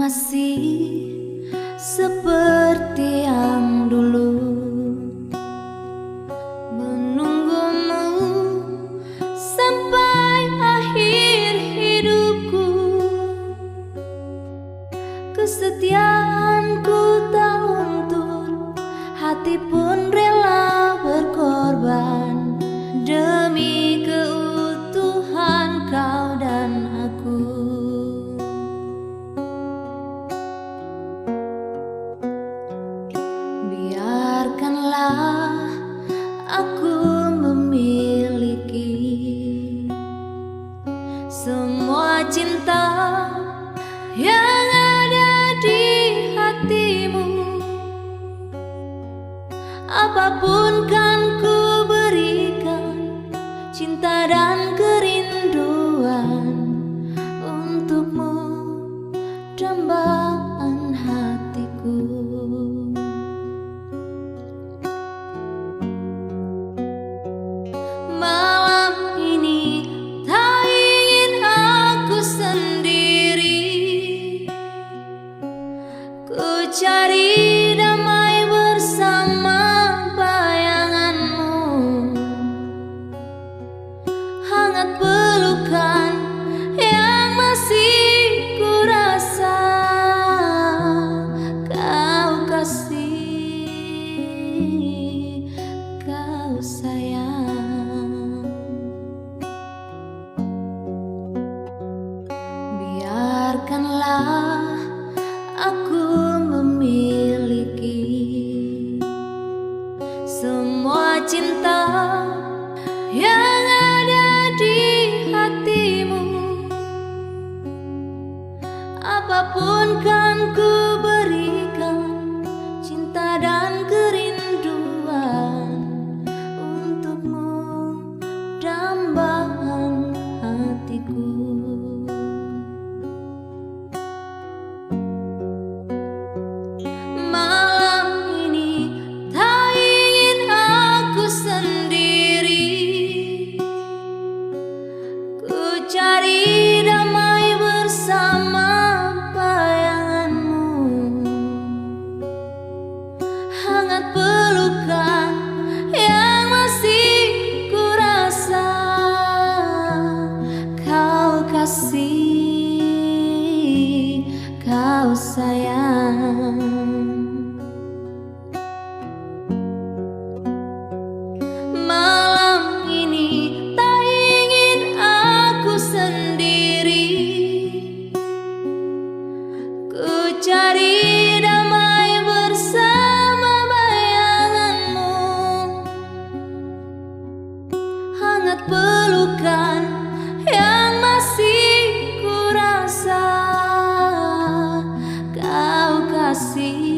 masih seperti yang dulu, menunggumu sampai akhir hidupku. Kesetiaanku tak luntur, hati pun rela berkorban demi keutuhan kau dan aku. Biarkanlah aku memiliki semua cinta yang ada di hatimu. Apapun kan ku berikan, cinta dan kerinduan untukmu, dambaan hatiku. Malam ini tak ingin aku sendiri, ku cari damai bersama bayanganmu. Hangat pelukan yang masih ku rasa, kau kasih, kau sayang. Biarkanlah aku memiliki semua cinta yang ada di hatimu. Apapun kan ku berikan, cinta dan kerinduan untukmu, dambaan hatiku. Cari damai bersama bayanganmu. Hangat pelukan yang masih ku rasa, kau kasih, kau sayang. Malam ini tak ingin aku sendiri, ku cari damai bersama bayanganmu. Hangat pelukan yang masih ku rasa, kau kasih,